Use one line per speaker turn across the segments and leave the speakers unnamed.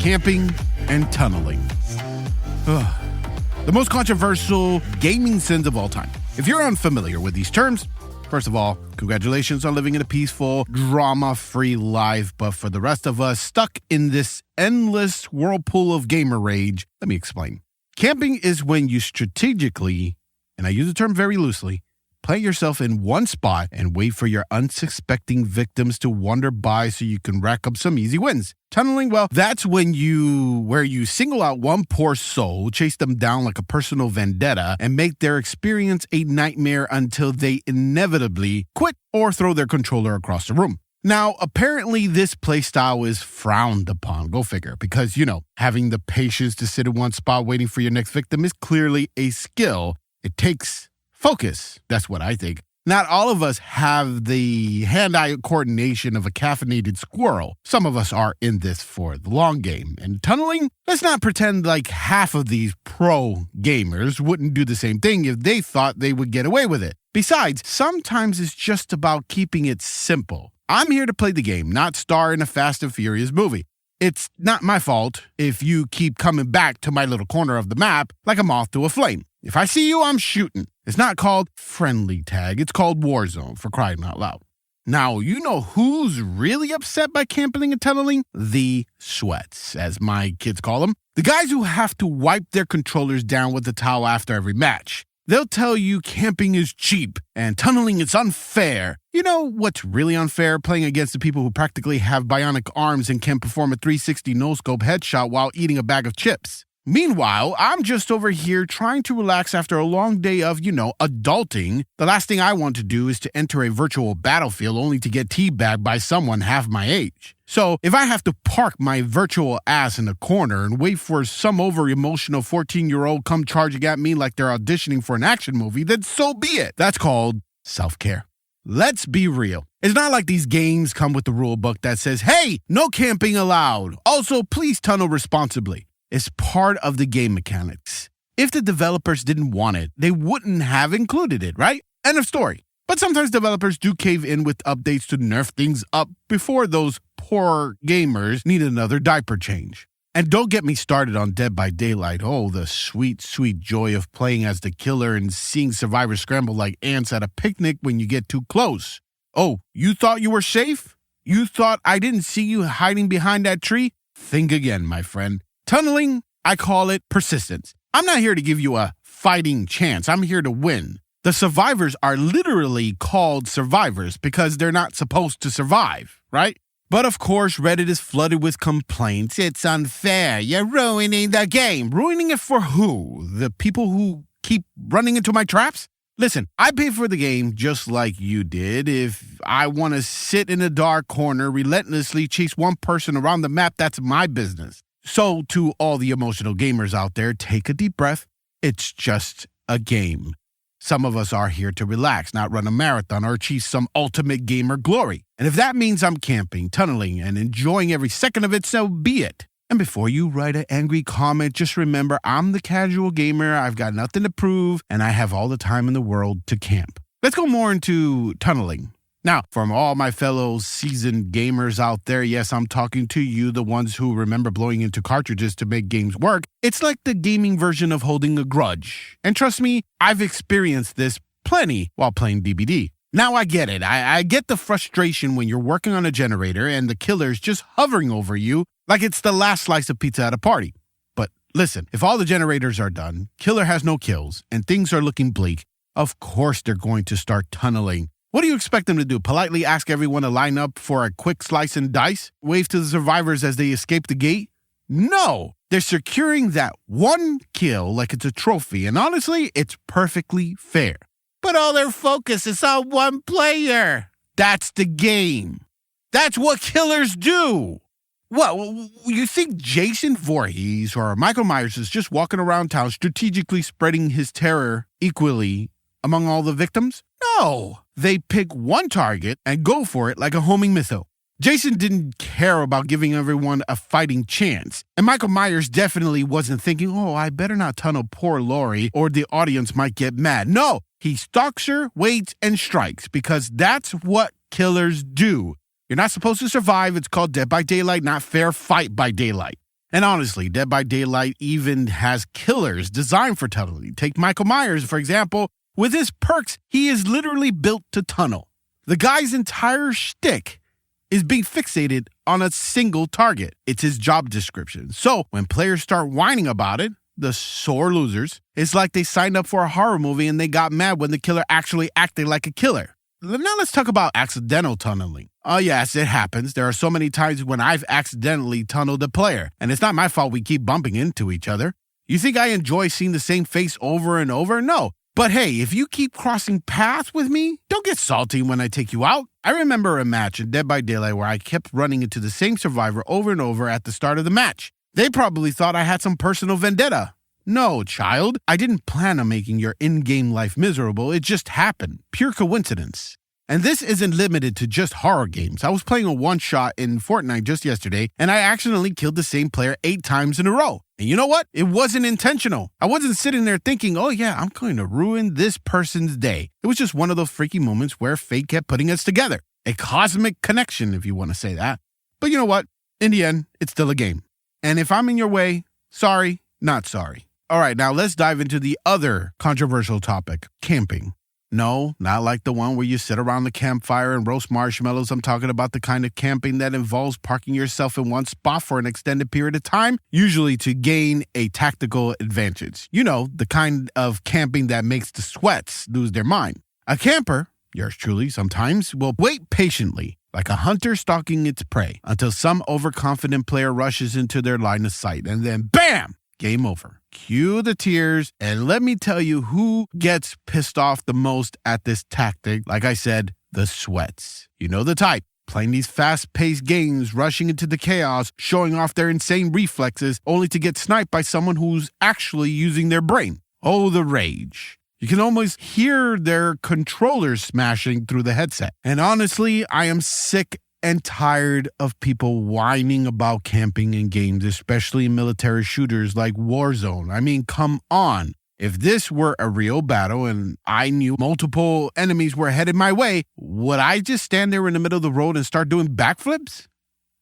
camping and tunneling. Ugh. The most controversial gaming sins of all time. If you're unfamiliar with these terms, first of all, congratulations on living in a peaceful, drama-free life. But for the rest of us stuck in this endless whirlpool of gamer rage, let me explain. Camping is when you strategically, and I use the term very loosely, plant yourself in one spot and wait for your unsuspecting victims to wander by so you can rack up some easy wins. Tunneling, well, that's where you single out one poor soul, chase them down like a personal vendetta, and make their experience a nightmare until they inevitably quit or throw their controller across the room. Now, apparently this playstyle is frowned upon, go figure, because, having the patience to sit in one spot waiting for your next victim is clearly a skill. It takes focus. That's what I think. Not all of us have the hand-eye coordination of a caffeinated squirrel. Some of us are in this for the long game. And tunneling, let's not pretend like half of these pro gamers wouldn't do the same thing if they thought they would get away with it. Besides, sometimes it's just about keeping it simple. I'm here to play the game, not star in a Fast and Furious movie. It's not my fault if you keep coming back to my little corner of the map like a moth to a flame. If I see you, I'm shooting. It's not called friendly tag. It's called Warzone, for crying out loud. Now, you know who's really upset by camping and tunneling? The sweats, as my kids call them. The guys who have to wipe their controllers down with a towel after every match. They'll tell you camping is cheap and tunneling is unfair. You know what's really unfair? Playing against the people who practically have bionic arms and can perform a 360 no-scope headshot while eating a bag of chips. Meanwhile, I'm just over here trying to relax after a long day of, adulting. The last thing I want to do is to enter a virtual battlefield only to get teabagged by someone half my age. So if I have to park my virtual ass in a corner and wait for some over-emotional 14-year-old come charging at me like they're auditioning for an action movie, then so be it. That's called self-care. Let's be real. It's not like these games come with the rule book that says, hey, no camping allowed. Also, please tunnel responsibly. It's part of the game mechanics. If the developers didn't want it, they wouldn't have included it, right? End of story. But sometimes developers do cave in with updates to nerf things up before those poor gamers need another diaper change. And don't get me started on Dead by Daylight. Oh, the sweet, sweet joy of playing as the killer and seeing survivors scramble like ants at a picnic when you get too close. Oh, you thought you were safe? You thought I didn't see you hiding behind that tree? Think again, my friend. Tunneling, I call it persistence. I'm not here to give you a fighting chance. I'm here to win. The survivors are literally called survivors because they're not supposed to survive, right? But of course, Reddit is flooded with complaints. It's unfair. You're ruining the game. Ruining it for who? The people who keep running into my traps? Listen, I pay for the game just like you did. If I want to sit in a dark corner, relentlessly chase one person around the map, that's my business. So to all the emotional gamers out there, take a deep breath. It's just a game. Some of us are here to relax, not run a marathon or achieve some ultimate gamer glory. And if that means I'm camping, tunneling, and enjoying every second of it, so be it. And before you write an angry comment, just remember I'm the casual gamer, I've got nothing to prove, and I have all the time in the world to camp. Let's go more into tunneling. Now, from all my fellow seasoned gamers out there, yes, I'm talking to you, the ones who remember blowing into cartridges to make games work. It's like the gaming version of holding a grudge. And trust me, I've experienced this plenty while playing DBD. Now I get it. I get the frustration when you're working on a generator and the killer's just hovering over you like it's the last slice of pizza at a party. But listen, if all the generators are done, killer has no kills, and things are looking bleak, of course they're going to start tunneling. What do you expect them to do? Politely ask everyone to line up for a quick slice and dice? Wave to the survivors as they escape the gate? No! They're securing that one kill like it's a trophy, and honestly, it's perfectly fair. But all their focus is on one player. That's the game. That's what killers do. What, you think Jason Voorhees or Michael Myers is just walking around town strategically spreading his terror equally among all the victims? No. They pick one target and go for it like a homing missile. Jason didn't care about giving everyone a fighting chance. And Michael Myers definitely wasn't thinking, oh, I better not tunnel poor Lori or the audience might get mad. No, he stalks her, waits, and strikes because that's what killers do. You're not supposed to survive. It's called Dead by Daylight, not Fair Fight by Daylight. And honestly, Dead by Daylight even has killers designed for tunneling. Take Michael Myers, for example. With his perks, he is literally built to tunnel. The guy's entire shtick is being fixated on a single target. It's his job description. So when players start whining about it, the sore losers, it's like they signed up for a horror movie and they got mad when the killer actually acted like a killer. Now let's talk about accidental tunneling. Oh yes, it happens. There are so many times when I've accidentally tunneled a player, and it's not my fault we keep bumping into each other. You think I enjoy seeing the same face over and over? No. But hey, if you keep crossing paths with me, don't get salty when I take you out. I remember a match in Dead by Daylight where I kept running into the same survivor over and over at the start of the match. They probably thought I had some personal vendetta. No, child, I didn't plan on making your in-game life miserable. It just happened. Pure coincidence. And this isn't limited to just horror games. I was playing a one-shot in Fortnite just yesterday, and I accidentally killed the same player 8 times in a row. And you know what? It wasn't intentional. I wasn't sitting there thinking, oh yeah, I'm going to ruin this person's day. It was just one of those freaky moments where fate kept putting us together. A cosmic connection, if you want to say that. But you know what? In the end, it's still a game. And if I'm in your way, sorry, not sorry. All right, now let's dive into the other controversial topic, camping. No, not like the one where you sit around the campfire and roast marshmallows. I'm talking about the kind of camping that involves parking yourself in one spot for an extended period of time, usually to gain a tactical advantage. You know, the kind of camping that makes the sweats lose their mind. A camper, yours truly sometimes, will wait patiently, like a hunter stalking its prey, until some overconfident player rushes into their line of sight, and then BAM! Game over. Cue the tears, and let me tell you who gets pissed off the most at this tactic. Like I said, the sweats. You know the type. Playing these fast-paced games, rushing into the chaos, showing off their insane reflexes, only to get sniped by someone who's actually using their brain. Oh, the rage. You can almost hear their controllers smashing through the headset. And honestly, I am sick and tired of people whining about camping in games, especially in military shooters like Warzone. I mean, come on. If this were a real battle and I knew multiple enemies were headed my way, would I just stand there in the middle of the road and start doing backflips?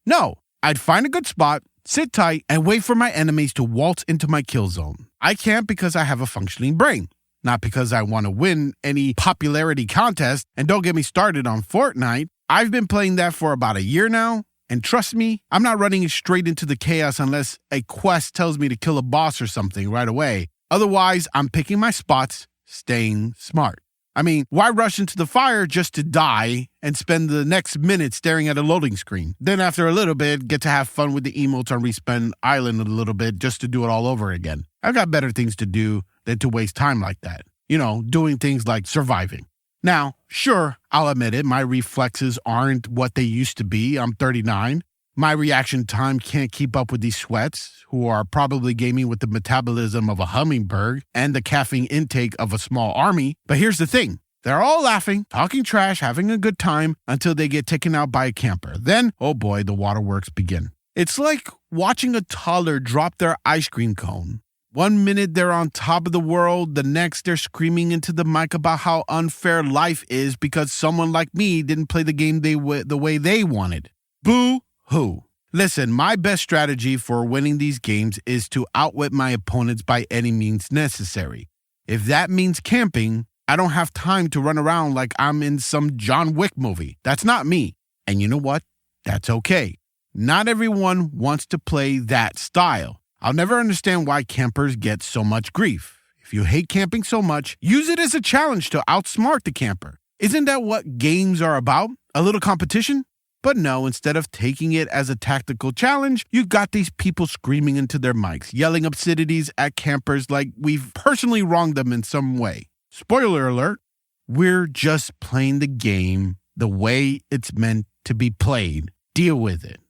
No. I'd find a good spot, sit tight, and wait for my enemies to waltz into my kill zone. I camp because I have a functioning brain, not because I want to win any popularity contest. And don't get me started on Fortnite. I've been playing that for about a year now, and trust me, I'm not running straight into the chaos unless a quest tells me to kill a boss or something right away. Otherwise, I'm picking my spots, staying smart. I mean, why rush into the fire just to die and spend the next minute staring at a loading screen? Then after a little bit, get to have fun with the emotes on Respawn Island a little bit just to do it all over again. I've got better things to do than to waste time like that. You know, doing things like surviving. Now, sure, I'll admit it, my reflexes aren't what they used to be. I'm 39. My reaction time can't keep up with these sweats, who are probably gaming with the metabolism of a hummingbird and the caffeine intake of a small army. But here's the thing. They're all laughing, talking trash, having a good time until they get taken out by a camper. Then, oh boy, the waterworks begin. It's like watching a toddler drop their ice cream cone. One minute they're on top of the world, the next they're screaming into the mic about how unfair life is because someone like me didn't play the game the way they wanted. Boo-hoo. Listen, my best strategy for winning these games is to outwit my opponents by any means necessary. If that means camping, I don't have time to run around like I'm in some John Wick movie. That's not me. And you know what? That's okay. Not everyone wants to play that style. I'll never understand why campers get so much grief. If you hate camping so much, use it as a challenge to outsmart the camper. Isn't that what games are about? A little competition? But no, instead of taking it as a tactical challenge, you got these people screaming into their mics, yelling obscenities at campers like we've personally wronged them in some way. Spoiler alert, we're just playing the game the way it's meant to be played. Deal with it.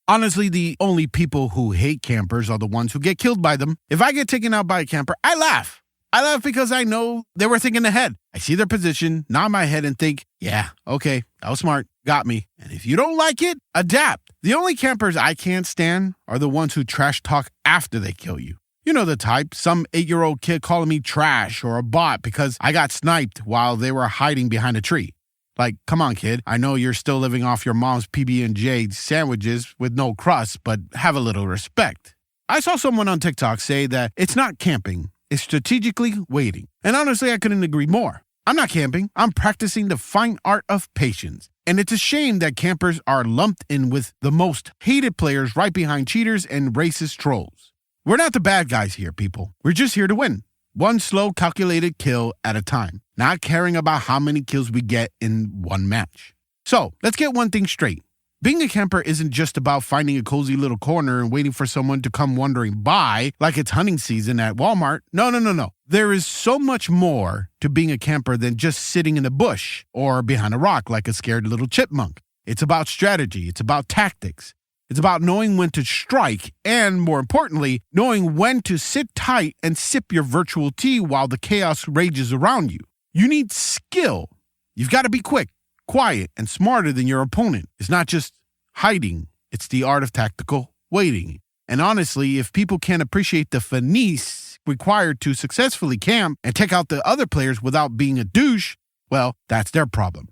Honestly, the only people who hate campers are the ones who get killed by them. If I get taken out by a camper, I laugh. I laugh because I know they were thinking ahead. I see their position, nod my head and think, yeah, okay, that was smart, got me. And if you don't like it, adapt. The only campers I can't stand are the ones who trash talk after they kill you. You know the type, some 8-year-old kid calling me trash or a bot because I got sniped while they were hiding behind a tree. Like, come on, kid. I know you're still living off your mom's PB&J sandwiches with no crust, but have a little respect. I saw someone on TikTok say that it's not camping, it's strategically waiting. And honestly, I couldn't agree more. I'm not camping, I'm practicing the fine art of patience. And it's a shame that campers are lumped in with the most hated players right behind cheaters and racist trolls. We're not the bad guys here, people. We're just here to win. One slow, calculated kill at a time, not caring about how many kills we get in one match. So, let's get one thing straight. Being a camper isn't just about finding a cozy little corner and waiting for someone to come wandering by like it's hunting season at Walmart. No. There is so much more to being a camper than just sitting in a bush or behind a rock like a scared little chipmunk. It's about strategy. It's about tactics. It's about knowing when to strike and, more importantly, knowing when to sit tight and sip your virtual tea while the chaos rages around you. You need skill. You've got to be quick, quiet, and smarter than your opponent. It's not just hiding. It's the art of tactical waiting. And honestly, if people can't appreciate the finesse required to successfully camp and take out the other players without being a douche, well, that's their problem.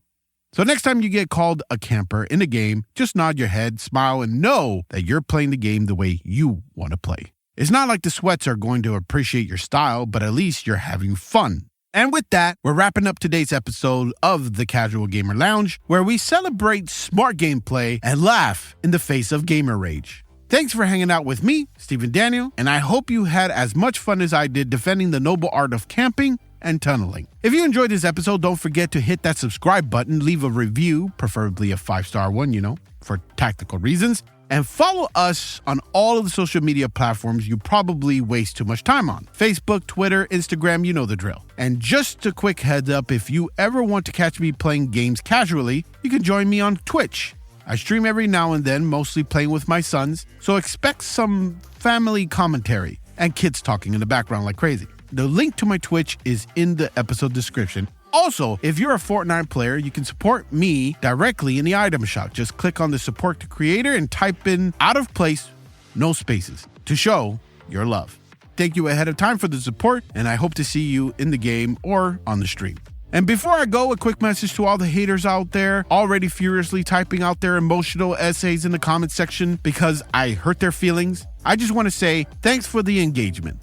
So next time you get called a camper in a game, just nod your head, smile, and know that you're playing the game the way you want to play. It's not like the sweats are going to appreciate your style, but at least you're having fun. And with that, we're wrapping up today's episode of the Casual Gamer Lounge, where we celebrate smart gameplay and laugh in the face of gamer rage. Thanks for hanging out with me, Stephen Daniel, and I hope you had as much fun as I did defending the noble art of camping and tunneling. If you enjoyed this episode, don't forget to hit that subscribe button, leave a review, preferably a 5-star one, for tactical reasons, and follow us on all of the social media platforms you probably waste too much time on. Facebook, Twitter, Instagram, you know the drill. And just a quick heads up, if you ever want to catch me playing games casually, you can join me on Twitch. I stream every now and then, mostly playing with my sons, so expect some family commentary and kids talking in the background like crazy. The link to my Twitch is in the episode description. Also, if you're a Fortnite player, you can support me directly in the item shop. Just click on the support the creator and type in out of place, no spaces, to show your love. Thank you ahead of time for the support, and I hope to see you in the game or on the stream. And before I go, a quick message to all the haters out there already furiously typing out their emotional essays in the comment section because I hurt their feelings. I just want to say thanks for the engagement.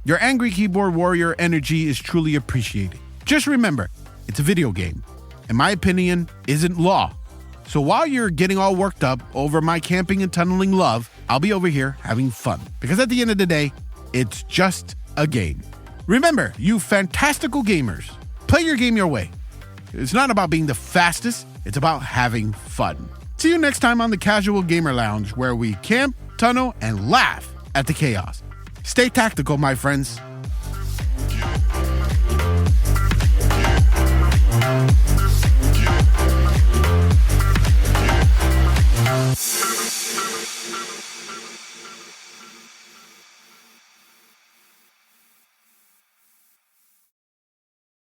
Your angry keyboard warrior energy is truly appreciated. Just remember, it's a video game, and my opinion isn't law. So while you're getting all worked up over my camping and tunneling love, I'll be over here having fun. Because at the end of the day, it's just a game. Remember, you fantastical gamers, play your game your way. It's not about being the fastest, it's about having fun. See you next time on the Casual Gamer Lounge, where we camp, tunnel, and laugh at the chaos. Stay tactical, my friends.